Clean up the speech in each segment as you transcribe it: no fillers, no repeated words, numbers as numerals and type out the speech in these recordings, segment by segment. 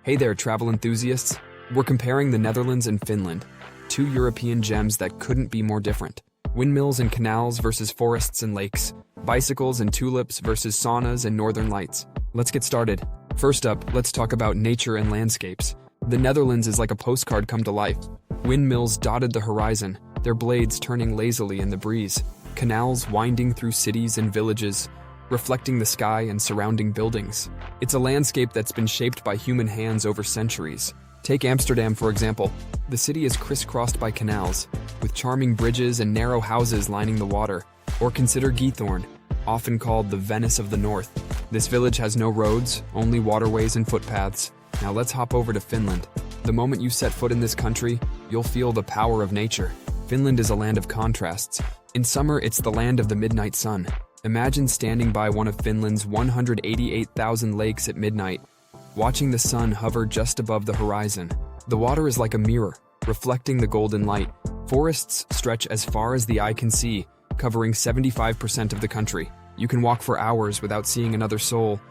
Hey there, travel enthusiasts. We're comparing the Netherlands and Finland, two European gems that couldn't be more different. Windmills and canals versus forests and lakes. Bicycles and tulips versus saunas and northern lights. Let's get started. First up, let's talk about nature and landscapes. The Netherlands is like a postcard come to life. Windmills dotted the horizon, their blades turning lazily in the breeze. Canals winding through cities and villages, reflecting the sky and surrounding buildings. It's a landscape that's been shaped by human hands over centuries. Take Amsterdam, for example. The city is crisscrossed by canals, with charming bridges and narrow houses lining the water. Or consider Giethoorn, often called the Venice of the North. This village has no roads, only waterways and footpaths. Now let's hop over to Finland. The moment you set foot in this country, you'll feel the power of nature. Finland is a land of contrasts. In summer, it's the land of the midnight sun. Imagine standing by one of Finland's 188,000 lakes at midnight, watching the sun hover just above the horizon. The water is like a mirror, reflecting the golden light. Forests stretch as far as the eye can see, covering 75% of the country. You can walk for hours without seeing another soul,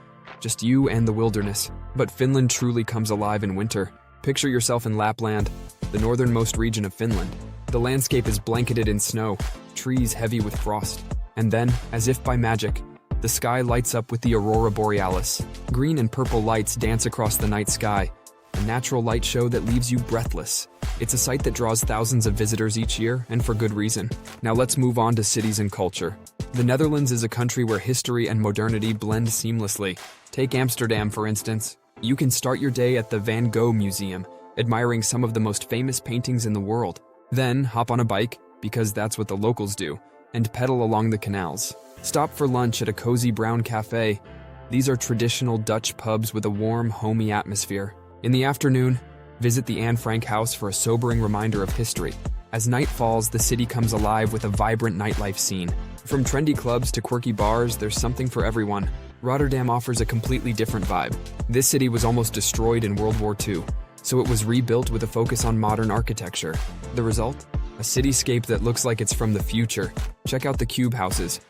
just you and the wilderness. But Finland truly comes alive in winter. Picture yourself in Lapland, the northernmost region of Finland. The landscape is blanketed in snow, trees heavy with frost. And then, as if by magic, the sky lights up with the aurora borealis. Green and purple lights dance across the night sky, a natural light show that leaves you breathless. It's a sight that draws thousands of visitors each year, and for good reason. Now let's move on to cities and culture. The Netherlands is a country where history and modernity blend seamlessly. Take Amsterdam, for instance. You can start your day at the Van Gogh Museum, admiring some of the most famous paintings in the world. Then hop on a bike, because that's what the locals do, and pedal along the canals. Stop for lunch at a cozy brown cafe. These are traditional Dutch pubs with a warm, homey atmosphere. In the afternoon, visit the Anne Frank house for a sobering reminder of history. As night falls, the city comes alive with a vibrant nightlife scene. From trendy clubs to quirky bars, there's something for everyone. Rotterdam offers a completely different vibe. This city was almost destroyed in World War II, so it was rebuilt with a focus on modern architecture. The result? A cityscape that looks like it's from the future. Check out the cube houses,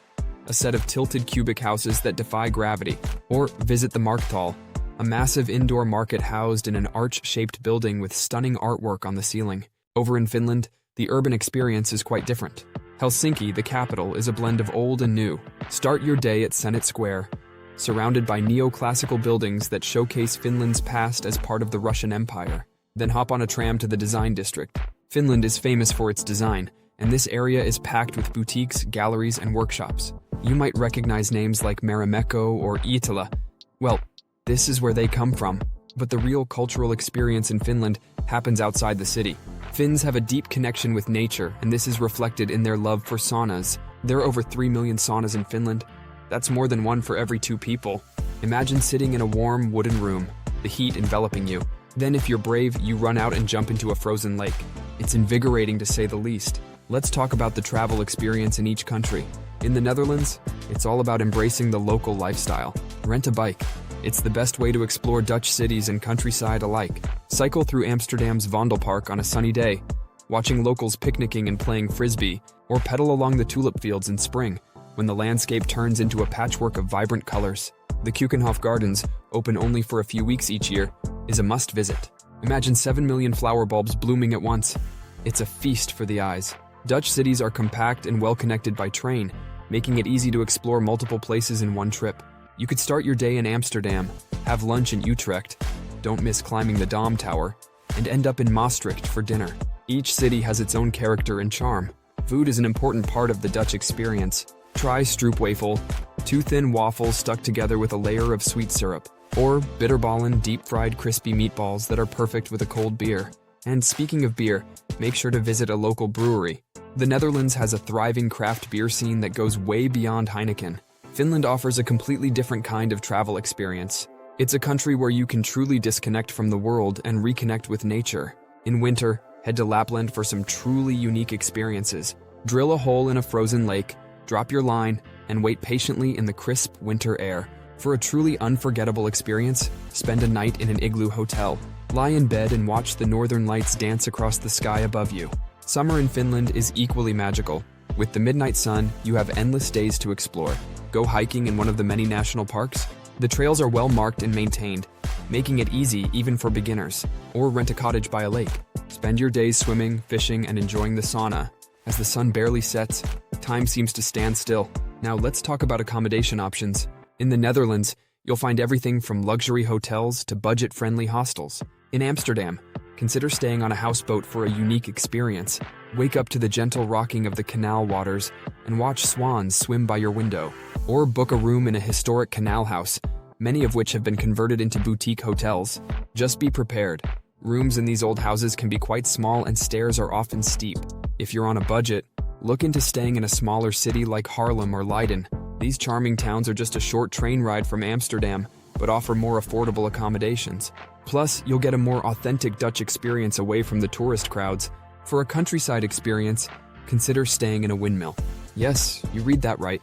a set of tilted cubic houses that defy gravity. Or visit the Markthal, a massive indoor market housed in an arch-shaped building with stunning artwork on the ceiling. Over in Finland, the urban experience is quite different. Helsinki, the capital, is a blend of old and new. Start your day at Senate Square, surrounded by neoclassical buildings that showcase Finland's past as part of the Russian Empire. Then hop on a tram to the Design District. Finland is famous for its design, and this area is packed with boutiques, galleries, and workshops. You might recognize names like Marimekko or Iittala. Well, this is where they come from. But the real cultural experience in Finland happens outside the city. Finns have a deep connection with nature, and this is reflected in their love for saunas. There are over 3 million saunas in Finland. That's more than one for every 2 people. Imagine sitting in a warm wooden room, the heat enveloping you. Then if you're brave, you run out and jump into a frozen lake. It's invigorating to say the least. Let's talk about the travel experience in each country. In the Netherlands, it's all about embracing the local lifestyle. Rent a bike. It's the best way to explore Dutch cities and countryside alike. Cycle through Amsterdam's Vondelpark on a sunny day, watching locals picnicking and playing frisbee, or pedal along the tulip fields in spring, when the landscape turns into a patchwork of vibrant colors. The Keukenhof Gardens, open only for a few weeks each year, is a must-visit. Imagine 7 million flower bulbs blooming at once. It's a feast for the eyes. Dutch cities are compact and well-connected by train, making it easy to explore multiple places in one trip. You could start your day in Amsterdam, have lunch in Utrecht, don't miss climbing the Dom Tower, and end up in Maastricht for dinner. Each city has its own character and charm. Food is an important part of the Dutch experience. Try stroopwafel, 2 thin waffles stuck together with a layer of sweet syrup, or bitterballen, deep-fried crispy meatballs that are perfect with a cold beer. And speaking of beer, make sure to visit a local brewery. The Netherlands has a thriving craft beer scene that goes way beyond Heineken. Finland offers a completely different kind of travel experience. It's a country where you can truly disconnect from the world and reconnect with nature. In winter, head to Lapland for some truly unique experiences. Drill a hole in a frozen lake, drop your line, and wait patiently in the crisp winter air. For a truly unforgettable experience, spend a night in an igloo hotel. Lie in bed and watch the northern lights dance across the sky above you. Summer in Finland is equally magical. With the midnight sun, you have endless days to explore. Go hiking in one of the many national parks. The trails are well marked and maintained, making it easy even for beginners. Or rent a cottage by a lake. Spend your days swimming, fishing, and enjoying the sauna. As the sun barely sets, time seems to stand still. Now let's talk about accommodation options. In the Netherlands, you'll find everything from luxury hotels to budget-friendly hostels. In Amsterdam, consider staying on a houseboat for a unique experience. Wake up to the gentle rocking of the canal waters and watch swans swim by your window. Or book a room in a historic canal house, many of which have been converted into boutique hotels. Just be prepared. Rooms in these old houses can be quite small and stairs are often steep. If you're on a budget, look into staying in a smaller city like Haarlem or Leiden. These charming towns are just a short train ride from Amsterdam, but offer more affordable accommodations. Plus, you'll get a more authentic Dutch experience away from the tourist crowds. For a countryside experience, consider staying in a windmill. Yes, you read that right.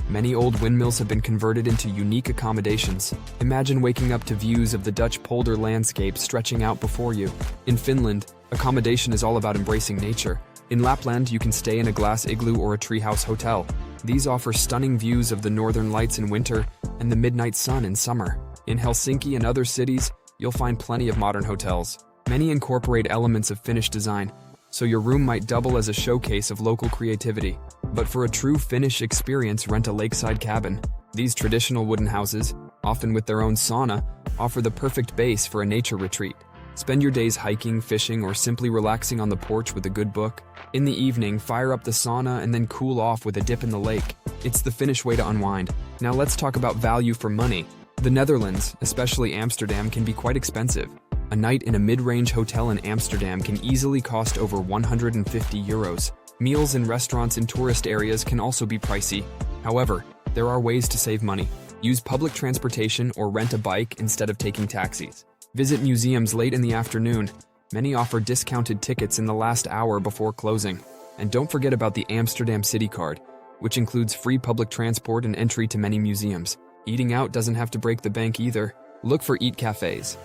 Many old windmills have been converted into unique accommodations. Imagine waking up to views of the Dutch polder landscape stretching out before you. In Finland, accommodation is all about embracing nature. In Lapland, you can stay in a glass igloo or a treehouse hotel. These offer stunning views of the northern lights in winter and the midnight sun in summer. In Helsinki and other cities, you'll find plenty of modern hotels. Many incorporate elements of Finnish design, so your room might double as a showcase of local creativity. But for a true Finnish experience, rent a lakeside cabin. These traditional wooden houses, often with their own sauna, offer the perfect base for a nature retreat. Spend your days hiking, fishing, or simply relaxing on the porch with a good book. In the evening, fire up the sauna and then cool off with a dip in the lake. It's the Finnish way to unwind. Now let's talk about value for money. The Netherlands, especially Amsterdam, can be quite expensive. A night in a mid-range hotel in Amsterdam can easily cost over 150 euros. Meals in restaurants in tourist areas can also be pricey. However, there are ways to save money. Use public transportation or rent a bike instead of taking taxis. Visit museums late in the afternoon. Many offer discounted tickets in the last hour before closing. And don't forget about the Amsterdam City Card, which includes free public transport and entry to many museums. Eating out doesn't have to break the bank either. Look for eat cafes.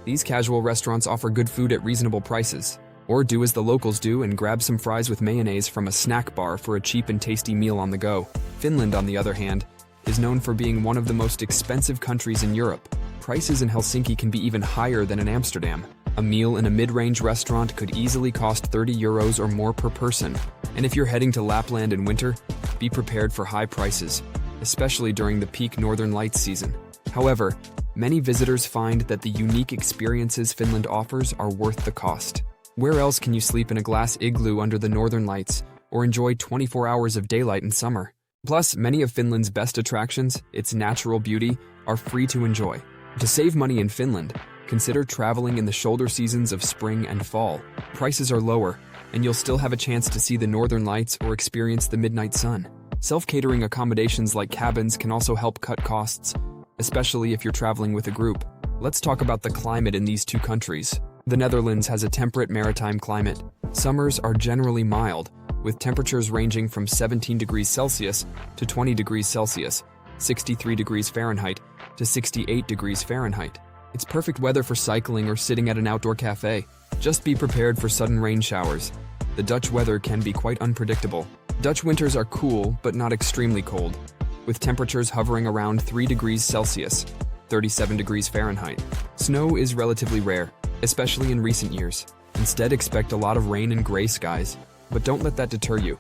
These casual restaurants offer good food at reasonable prices. Or do as the locals do and grab some fries with mayonnaise from a snack bar for a cheap and tasty meal on the go. Finland, on the other hand, is known for being one of the most expensive countries in Europe. Prices in Helsinki can be even higher than in Amsterdam. A meal in a mid-range restaurant could easily cost 30 euros or more per person. And if you're heading to Lapland in winter, be prepared for high prices, especially during the peak Northern Lights season. However, many visitors find that the unique experiences Finland offers are worth the cost. Where else can you sleep in a glass igloo under the Northern Lights or enjoy 24 hours of daylight in summer? Plus, many of Finland's best attractions, its natural beauty, are free to enjoy. To save money in Finland, consider traveling in the shoulder seasons of spring and fall. Prices are lower, and you'll still have a chance to see the northern lights or experience the midnight sun. Self-catering accommodations like cabins can also help cut costs, especially if you're traveling with a group. Let's talk about the climate in these two countries. The Netherlands has a temperate maritime climate. Summers are generally mild, with temperatures ranging from 17 degrees Celsius to 20 degrees Celsius, 63 degrees Fahrenheit to 68 degrees Fahrenheit. It's perfect weather for cycling or sitting at an outdoor cafe. Just be prepared for sudden rain showers. The Dutch weather can be quite unpredictable. Dutch winters are cool, but not extremely cold, with temperatures hovering around 3 degrees Celsius, 37 degrees Fahrenheit. Snow is relatively rare, especially in recent years. Instead, expect a lot of rain and gray skies. But don't let that deter you.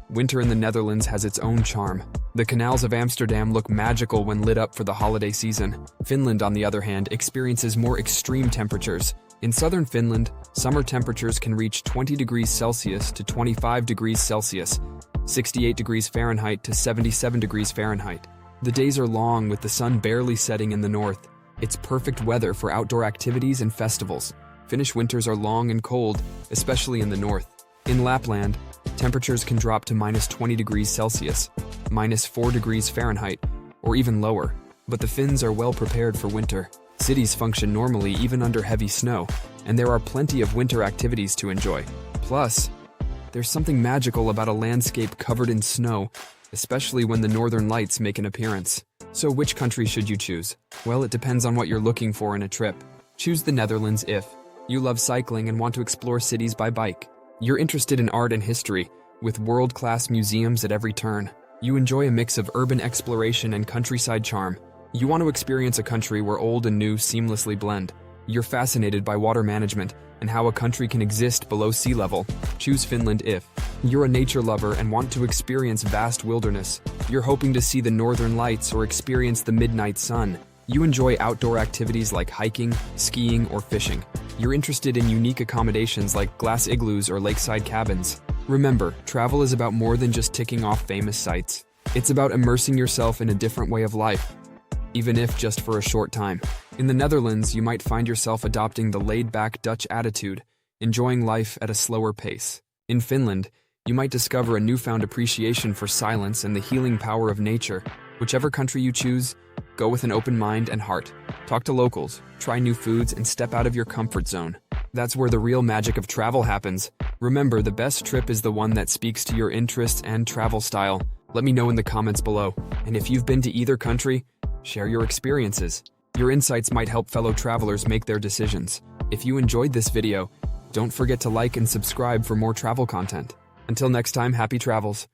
Winter in the Netherlands has its own charm. The canals of Amsterdam look magical when lit up for the holiday season. Finland, on the other hand, experiences more extreme temperatures. In southern Finland, summer temperatures can reach 20 degrees Celsius to 25 degrees Celsius, 68 degrees Fahrenheit to 77 degrees Fahrenheit. The days are long with the sun barely setting in the north. It's perfect weather for outdoor activities and festivals. Finnish winters are long and cold, especially in the north. In Lapland, temperatures can drop to minus 20 degrees Celsius, minus 4 degrees Fahrenheit, or even lower. But the Finns are well prepared for winter. Cities function normally even under heavy snow, and there are plenty of winter activities to enjoy. Plus, there's something magical about a landscape covered in snow, especially when the northern lights make an appearance. So which country should you choose? Well, it depends on what you're looking for in a trip. Choose the Netherlands if you love cycling and want to explore cities by bike. You're interested in art and history, with world-class museums at every turn. You enjoy a mix of urban exploration and countryside charm. You want to experience a country where old and new seamlessly blend. You're fascinated by water management and how a country can exist below sea level. Choose Finland if you're a nature lover and want to experience vast wilderness. You're hoping to see the northern lights or experience the midnight sun. You enjoy outdoor activities like hiking, skiing, or fishing. You're interested in unique accommodations like glass igloos or lakeside cabins. Remember, travel is about more than just ticking off famous sites. It's about immersing yourself in a different way of life, even if just for a short time. In the Netherlands, you might find yourself adopting the laid-back Dutch attitude, enjoying life at a slower pace. In Finland, you might discover a newfound appreciation for silence and the healing power of nature. Whichever country you choose, go with an open mind and heart. Talk to locals, try new foods, and step out of your comfort zone. That's where the real magic of travel happens. Remember, the best trip is the one that speaks to your interests and travel style. Let me know in the comments below. And if you've been to either country, share your experiences. Your insights might help fellow travelers make their decisions. If you enjoyed this video, don't forget to like and subscribe for more travel content. Until next time, happy travels.